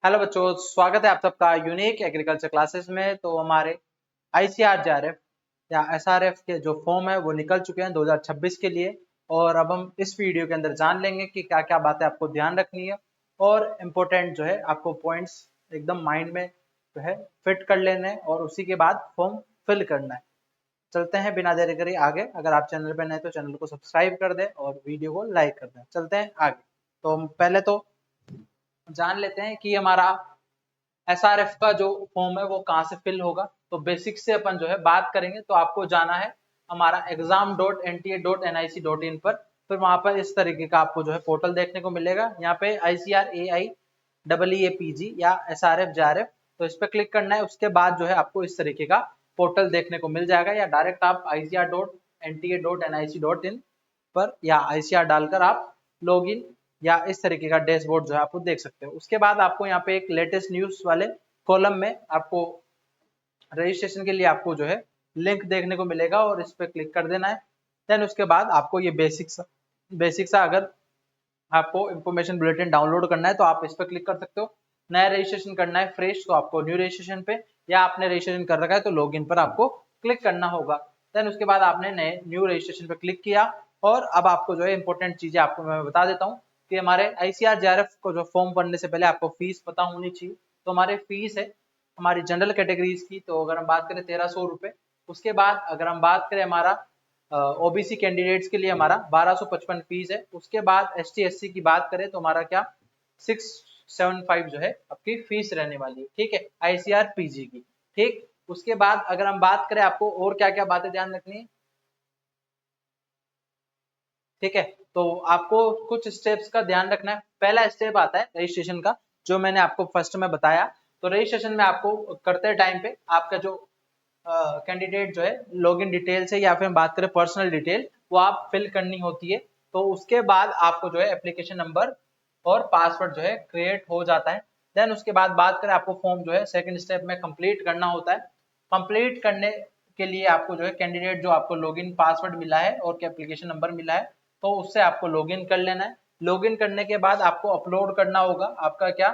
Hello बच्चों, स्वागत है आप सबका यूनिक एग्रीकल्चर क्लासेस में। तो हमारे ICRJRF या SRF के जो फॉर्म है वो निकल चुके हैं 2026 के लिए। और अब हम इस वीडियो के अंदर जान लेंगे कि क्या क्या बातें आपको ध्यान रखनी है और इम्पोर्टेंट जो है आपको पॉइंट्स एकदम माइंड में जो है फिट कर लेने हैं और उसी के बाद फॉर्म फिल करना है। चलते हैं बिना देरी करे आगे। अगर आप चैनल पर नए तो चैनल को सब्सक्राइब कर दें और वीडियो को लाइक कर दें। चलते हैं आगे। तो हम पहले तो जान लेते हैं कि हमारा SRF का जो फॉर्म है वो कहाँ से फिल होगा। तो बेसिक से अपन जो है बात करेंगे तो आपको जाना है हमारा exam.nta.nic.in पर। फिर वहां पर इस तरीके का आपको जो है पोर्टल देखने को मिलेगा। यहाँ पे ICRAI या SRF तो इस पर क्लिक करना है। उसके बाद जो है आपको इस तरीके का पोर्टल देखने को मिल जाएगा, या डायरेक्ट आप ICR.nta.nic.in पर या ICR डालकर आप लॉगिन या इस तरीके का डैशबोर्ड जो है आप देख सकते हो। उसके बाद आपको यहाँ पे एक लेटेस्ट न्यूज वाले कॉलम में आपको रजिस्ट्रेशन के लिए आपको जो है लिंक देखने को मिलेगा और इस पर क्लिक कर देना है। देन उसके बाद आपको ये बेसिक सा अगर आपको इन्फॉर्मेशन बुलेटिन डाउनलोड करना है तो आप इस पर क्लिक कर सकते हो। नया रजिस्ट्रेशन करना है फ्रेश तो आपको न्यू रजिस्ट्रेशन पे, या आपने रजिस्ट्रेशन कर रखा है तो लॉगिन पर आपको क्लिक करना होगा। देन उसके बाद आपने नए न्यू रजिस्ट्रेशन पे क्लिक किया और अब आपको जो है इंपॉर्टेंट चीजें आपको मैं बता देता हूँ कि हमारे ICRJRF को जो फॉर्म भरने से पहले आपको फीस पता होनी चाहिए। तो हमारे फीस है हमारी जनरल कैटेगरीज की, तो अगर हम बात करें 1300 रुपये। उसके बाद अगर हम बात करें हमारा OBC कैंडिडेट्स के लिए हमारा 1255 फीस है। उसके बाद ST SC की बात करें तो हमारा क्या 675 जो है आपकी फीस रहने वाली है। ठीक है, ICRPG की। ठीक, उसके बाद अगर हम बात करें आपको और क्या क्या बातें ध्यान रखनी है। ठीक है, तो आपको कुछ स्टेप्स का ध्यान रखना है। पहला स्टेप आता है रजिस्ट्रेशन का, जो मैंने आपको फर्स्ट में बताया। तो रजिस्ट्रेशन में आपको करते टाइम पे आपका जो कैंडिडेट जो है लॉगिन डिटेल से या फिर हम बात करें पर्सनल डिटेल वो आप फिल करनी होती है। तो उसके बाद आपको जो है एप्लीकेशन नंबर और पासवर्ड जो है क्रिएट हो जाता है। देन उसके बाद बात करें आपको फॉर्म जो है सेकंड स्टेप में कंप्लीट करना होता है। कंप्लीट करने के लिए आपको जो है कैंडिडेट जो आपको लॉगिन पासवर्ड मिला है और एप्लीकेशन नंबर मिला है तो उससे आपको लॉगिन कर लेना है। लॉगिन करने के बाद आपको अपलोड करना होगा आपका क्या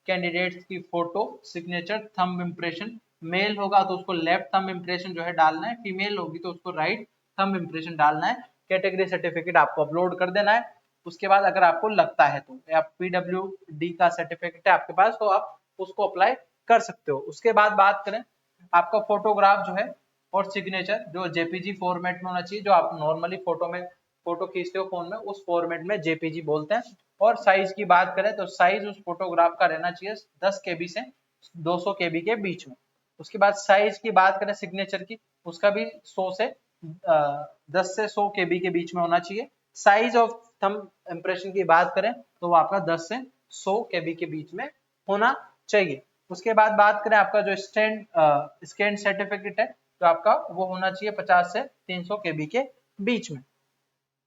कैंडिडेट्स की फोटो, सिग्नेचर, थंब इम्प्रेशन। मेल होगा तो उसको लेफ्ट थंब इम्प्रेशन जो है डालना है, फीमेल होगी तो उसको राइट थंब इम्प्रेशन डालना है। कैटेगरी सर्टिफिकेट आपको अपलोड कर देना है। उसके बाद अगर आपको लगता है तो या PWD का सर्टिफिकेट है आपके पास तो आप उसको अप्लाई कर सकते हो। उसके बाद बात करें आपका फोटोग्राफ जो है और सिग्नेचर जो JPG फॉर्मेट में होना चाहिए, जो आप नॉर्मली फोटो खींचते हो फोन में उस फॉर्मेट में JPG बोलते हैं। और साइज की बात करें तो साइज उस फोटोग्राफ का रहना चाहिए 10 KB से 200 KB के बीच में। उसके बाद साइज की बात करें सिग्नेचर की, उसका भी 100 से 10 से 100 KB के बीच में होना चाहिए। साइज ऑफ थंब इम्प्रेशन की बात करें तो वो आपका 10 से 100 KB के बीच में होना चाहिए। उसके बाद बात करें आपका जो स्कैन सर्टिफिकेट है तो आपका वो होना चाहिए 50 से 300 KB के बीच में।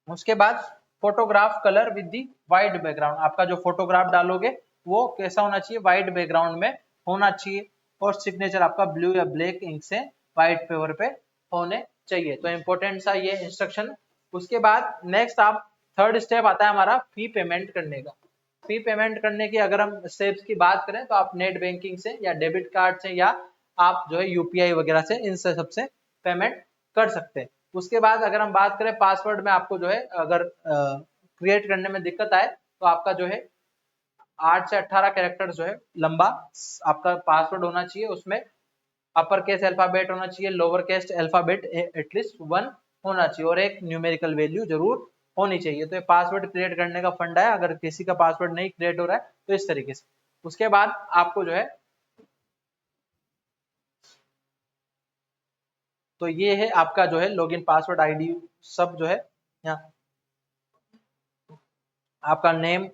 उसके बाद photograph colour with the white background, आपका जो फोटोग्राफ डालोगे वो कैसा होना चाहिए, वाइट बैकग्राउंड में होना चाहिए। और सिग्नेचर आपका ब्लू या ब्लैक इंक से व्हाइट पेपर पे होने चाहिए। तो इंपॉर्टेंट सा ये इंस्ट्रक्शन। उसके बाद नेक्स्ट आप थर्ड स्टेप आता है हमारा फी पेमेंट करने का। फी पेमेंट करने की अगर हम स्टेप्स की बात करें तो आप नेट बैंकिंग से या डेबिट कार्ड से या आप जो है UPI वगैरह से इन सबसे पेमेंट कर सकते हैं। उसके बाद अगर हम बात करें पासवर्ड में आपको जो है अगर क्रिएट करने में दिक्कत आए तो आपका जो है 8 से 18 कैरेक्टर जो है लंबा आपका पासवर्ड होना चाहिए। उसमें अपर केस अल्फाबेट होना चाहिए, लोअर केस अल्फाबेट एटलीस्ट 1 होना चाहिए और एक न्यूमेरिकल वैल्यू जरूर होनी चाहिए। तो ये पासवर्ड क्रिएट करने का फंडा है। अगर किसी का पासवर्ड नहीं क्रिएट हो रहा है तो इस तरीके से। उसके बाद आपको जो है तो ये है आपका जो है लॉगिन पासवर्ड ID सब जो है यहाँ आपका name,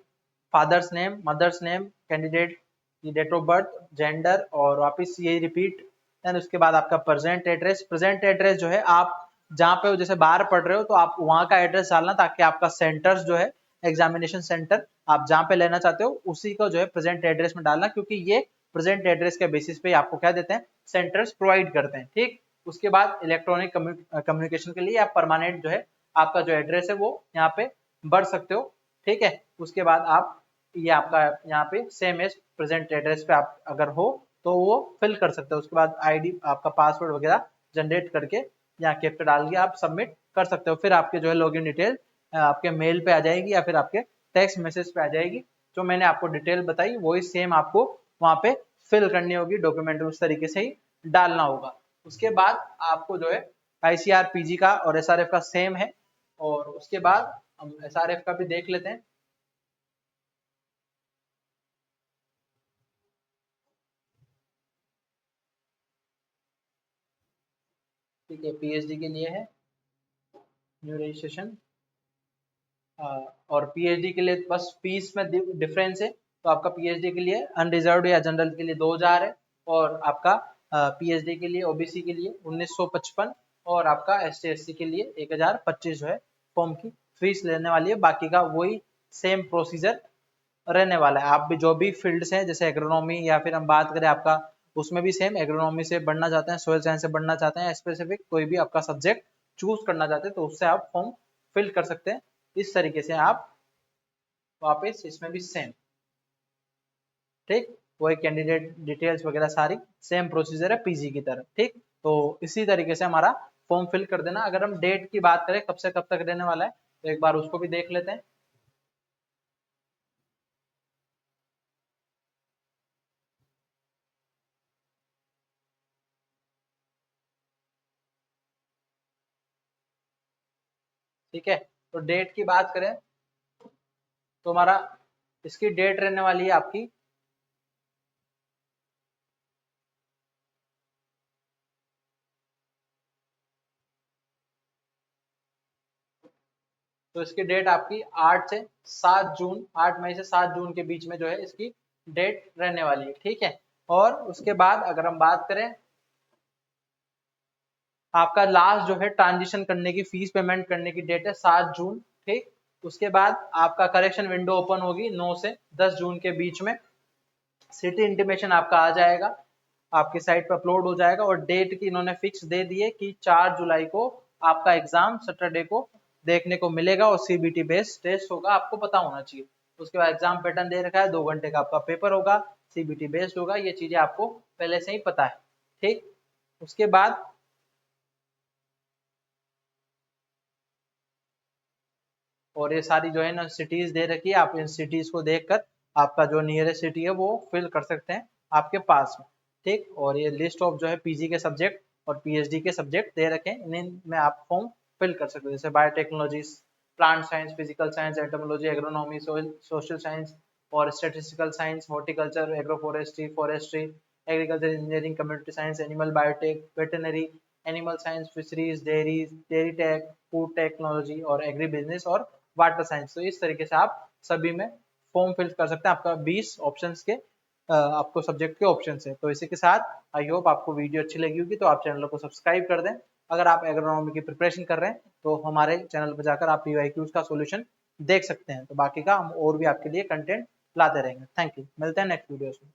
father's name, mother's name, candidate की डेट ऑफ बर्थ, जेंडर और वापस यही रिपीट। देन उसके बाद आपका प्रेजेंट एड्रेस जो है आप जहाँ पे हो, जैसे बाहर पढ़ रहे हो तो आप वहाँ का एड्रेस डालना ताकि आपका सेंटर्स जो है एग्जामिनेशन सेंटर आप जहाँ पे लेना चाहते हो उसी को जो है प्रेजेंट एड्रेस में डालना, क्योंकि ये प्रेजेंट एड्रेस के बेसिस पे आपको क्या देते हैं, सेंटर्स प्रोवाइड करते हैं। ठीक, उसके बाद इलेक्ट्रॉनिक कम्युनिकेशन के लिए आप परमानेंट जो है आपका जो एड्रेस है वो यहाँ पे भर सकते हो। ठीक है, उसके बाद आप ये आपका यहाँ पे सेम एज प्रेजेंट एड्रेस पे आप अगर हो तो वो फिल कर सकते हो। उसके बाद आईडी आपका पासवर्ड वगैरह जनरेट करके यहाँ कैप्चा डाल के आप सबमिट कर सकते हो। फिर आपके जो है लॉगिन डिटेल आपके मेल पे आ जाएगी या फिर आपके टेक्स्ट मैसेज पे आ जाएगी। जो मैंने आपको डिटेल बताई वही सेम आपको वहाँ पे फिल करनी होगी, डॉक्यूमेंट उस तरीके से ही डालना होगा। उसके बाद आपको जो है आईसीआर पीजी का और एसआरएफ का सेम है। और उसके बाद हम एसआरएफ का भी देख लेते हैं। ठीक है, पीएचडी के लिए है न्यू रजिस्ट्रेशन। और पीएचडी के लिए बस फीस में डिफरेंस है। तो आपका पीएचडी के लिए अनरिजर्व्ड या जनरल के लिए 2000 है, और आपका पीएचडी के लिए ओबीसी के लिए 1955, और आपका एसटी एससी के लिए 1025 जो है फॉर्म की फीस लेने वाली है। बाकी का वही सेम प्रोसीजर रहने वाला है। आप भी जो भी फील्ड से जैसे एग्रोनॉमी या फिर हम बात करें आपका उसमें भी सेम, एग्रोनॉमी से बढ़ना चाहते हैं, सोयल साइंस से बढ़ना चाहते हैं, स्पेसिफिक कोई भी आपका सब्जेक्ट चूज करना चाहते हैं तो उससे आप फॉर्म फिल कर सकते हैं। इस तरीके से आप वापस इसमें भी सेम, ठीक, वही कैंडिडेट डिटेल्स वगैरह सारी सेम प्रोसीजर है पीजी की तरह। ठीक, तो इसी तरीके से हमारा फॉर्म फिल कर देना। अगर हम डेट की बात करें कब से कब तक रहने वाला है तो एक बार उसको भी देख लेते हैं। ठीक है, तो डेट की बात करें तो हमारा इसकी डेट रहने वाली है आपकी तो इसकी डेट आपकी 8 से 7 जून, 8 मई से 7 जून के बीच में जो है इसकी डेट रहने वाली है। ठीक है, और उसके बाद अगर हम बात करें आपका लास्ट जो है ट्रांजिशन करने की फीस पेमेंट करने की डेट है 7 जून। ठीक, उसके बाद आपका करेक्शन विंडो ओपन होगी 9 से 10 जून के बीच में। सिटी इंटीमेशन आपका आ जाएगा, आपके साइट पर अपलोड हो जाएगा, और डेट की इन्होंने फिक्स दे दी है कि 4 जुलाई को आपका एग्जाम सैटरडे को देखने को मिलेगा, और सीबीटी बेस्ड टेस्ट होगा, आपको पता होना चाहिए। उसके बाद एग्जाम पैटर्न दे रखा है, 2 घंटे का आपका पेपर होगा, सीबीटी बेस्ड होगा, ये चीजें आपको पहले से ही पता है। ठीक, उसके बाद और ये सारी जो है ना सिटीज दे रखी है, आप इन सिटीज को देखकर आपका जो नियरेस्ट सिटी है वो फिल कर सकते हैं आपके पास में। ठीक, और ये लिस्ट ऑफ जो है पीजी के सब्जेक्ट और पीएचडी के सब्जेक्ट दे रखे हैं, इन्हें में आप फॉर्म फिल कर सकते हो, जैसे biotechnology, plant science, physical science, entomology, agronomy, social science और statistical science, horticulture, agro forestry, agriculture engineering, community science, animal biotech, veterinary, animal science, fisheries, dairy tech, food technology और एग्री बिजनेस और water science. तो इस तरीके से आप सभी में फॉर्म फिल कर सकते हैं। आपका 20 ऑप्शंस के आपको सब्जेक्ट के ऑप्शन है। तो इसी के साथ आई होप आपको वीडियो अच्छी लगी होगी, तो आप चैनल को सब्सक्राइब कर दें। अगर आप एग्रोनॉमी की प्रिपरेशन कर रहे हैं तो हमारे चैनल पर जाकर आप पीवाईक्यूज का सॉल्यूशन देख सकते हैं। तो बाकी का हम और भी आपके लिए कंटेंट लाते रहेंगे। थैंक यू, मिलते हैं नेक्स्ट वीडियो में।